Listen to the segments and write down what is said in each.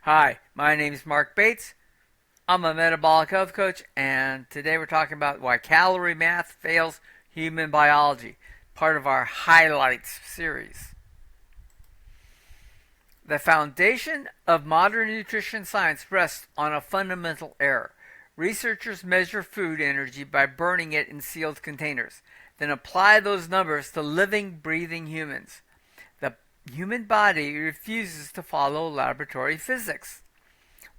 Hi, my name is Marc Bates. I'm a metabolic health coach, and today we're talking about why calorie math fails human biology, part of our highlights series. The foundation of modern nutrition science rests on a fundamental error. Researchers measure food energy by burning it in sealed containers, then apply those numbers to living, breathing humans. The human body refuses to follow laboratory physics.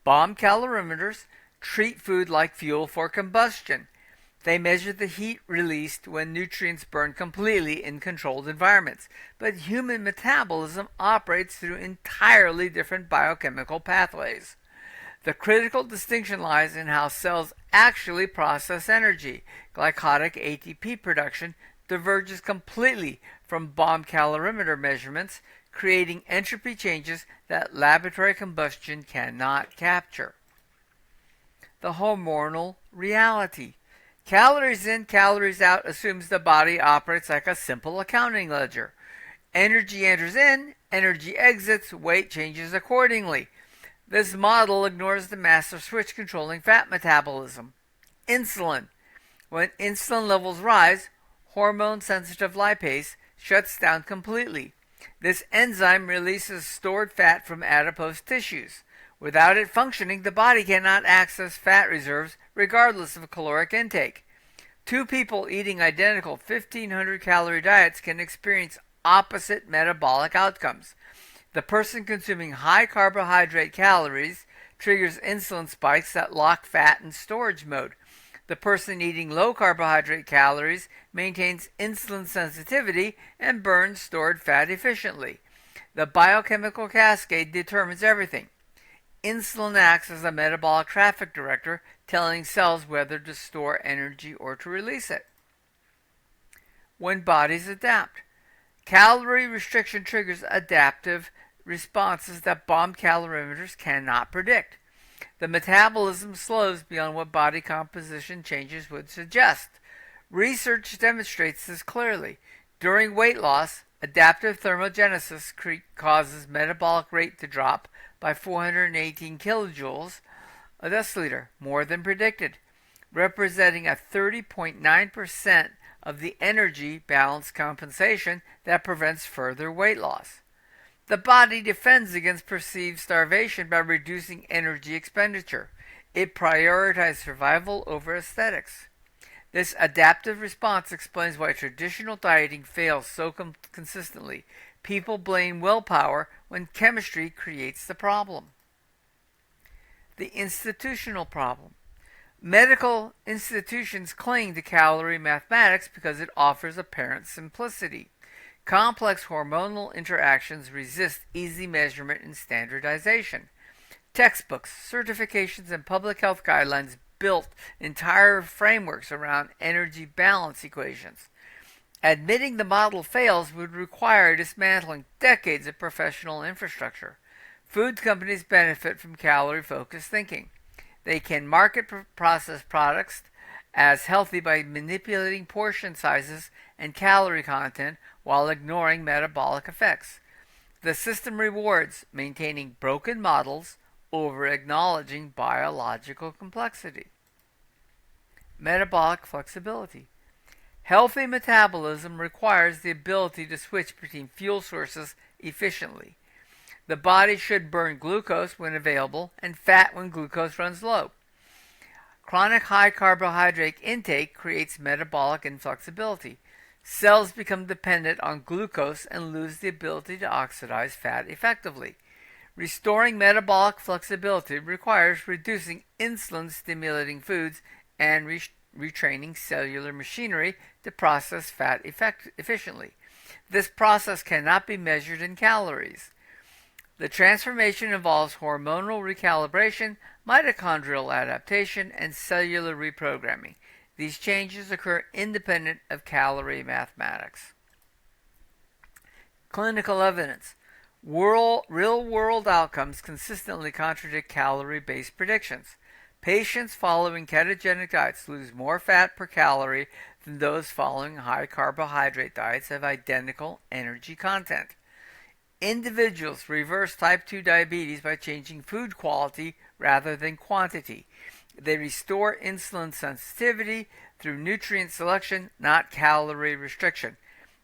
Bomb calorimeters treat food like fuel for combustion. They measure the heat released when nutrients burn completely in controlled environments. But human metabolism operates through entirely different biochemical pathways. The critical distinction lies in how cells actually process energy. Glycolytic ATP production diverges completely from bomb calorimeter measurements, creating entropy changes that laboratory combustion cannot capture. The hormonal reality. Calories in, calories out assumes the body operates like a simple accounting ledger. Energy enters in, energy exits, weight changes accordingly. This model ignores the massive switch controlling fat metabolism. Insulin. When insulin levels rise, hormone sensitive lipase shuts down completely. This enzyme releases stored fat from adipose tissues. Without it functioning, the body cannot access fat reserves regardless of caloric intake. Two people eating identical 1,500 calorie diets can experience opposite metabolic outcomes. The person consuming high carbohydrate calories triggers insulin spikes that lock fat in storage mode. The person eating low carbohydrate calories maintains insulin sensitivity and burns stored fat efficiently. The biochemical cascade determines everything. Insulin acts as a metabolic traffic director, telling cells whether to store energy or to release it. When bodies adapt, calorie restriction triggers adaptive responses that bomb calorimeters cannot predict. The metabolism slows beyond what body composition changes would suggest. Research demonstrates this clearly. During weight loss, adaptive thermogenesis causes metabolic rate to drop by 418 kilojoules a deciliter, more than predicted, representing a 30.9% of the energy balance compensation that prevents further weight loss. The body defends against perceived starvation by reducing energy expenditure. It prioritizes survival over aesthetics. This adaptive response explains why traditional dieting fails so consistently. People blame willpower when chemistry creates the problem. The institutional problem. Medical institutions cling to calorie mathematics because it offers apparent simplicity. Complex hormonal interactions resist easy measurement and standardization. Textbooks, certifications, and public health guidelines built entire frameworks around energy balance equations. Admitting the model fails would require dismantling decades of professional infrastructure. Food companies benefit from calorie-focused thinking. They can market processed products as healthy by manipulating portion sizes and calorie content while ignoring metabolic effects. The system rewards maintaining broken models over acknowledging biological complexity. Metabolic flexibility. Healthy metabolism requires the ability to switch between fuel sources efficiently. The body should burn glucose when available and fat when glucose runs low. Chronic high carbohydrate intake creates metabolic inflexibility. Cells become dependent on glucose and lose the ability to oxidize fat effectively. Restoring metabolic flexibility requires reducing insulin-stimulating foods and retraining cellular machinery to process fat efficiently. This process cannot be measured in calories. The transformation involves hormonal recalibration, mitochondrial adaptation, and cellular reprogramming. These changes occur independent of calorie mathematics. Clinical evidence. Real-world outcomes consistently contradict calorie-based predictions. Patients following ketogenic diets lose more fat per calorie than those following high carbohydrate diets of identical energy content. Individuals reverse type 2 diabetes by changing food quality rather than quantity. They restore insulin sensitivity through nutrient selection, not calorie restriction.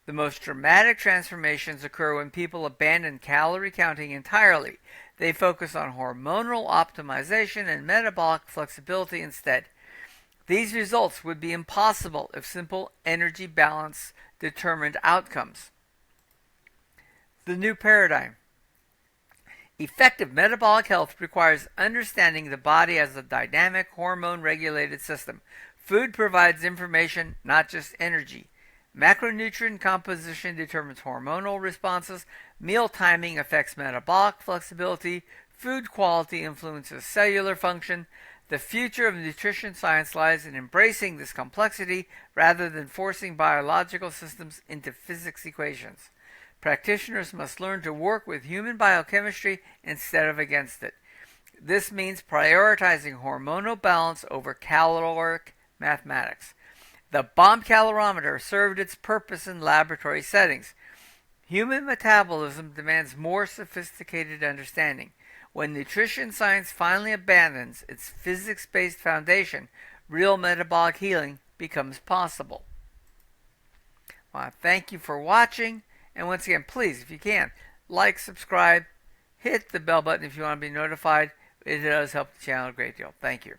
The most dramatic transformations occur when people abandon calorie counting entirely. They focus on hormonal optimization and metabolic flexibility instead. These results would be impossible if simple energy balance determined outcomes. The new paradigm. Effective metabolic health requires understanding the body as a dynamic, hormone-regulated system. Food provides information, not just energy. Macronutrient composition determines hormonal responses. Meal timing affects metabolic flexibility. Food quality influences cellular function. The future of nutrition science lies in embracing this complexity rather than forcing biological systems into physics equations. Practitioners must learn to work with human biochemistry instead of against it. This means prioritizing hormonal balance over caloric mathematics. The bomb calorimeter served its purpose in laboratory settings. Human metabolism demands more sophisticated understanding. When nutrition science finally abandons its physics-based foundation, real metabolic healing becomes possible. Well, thank you for watching. And once again, please, if you can, like, subscribe, hit the bell button if you want to be notified. It does help the channel a great deal. Thank you.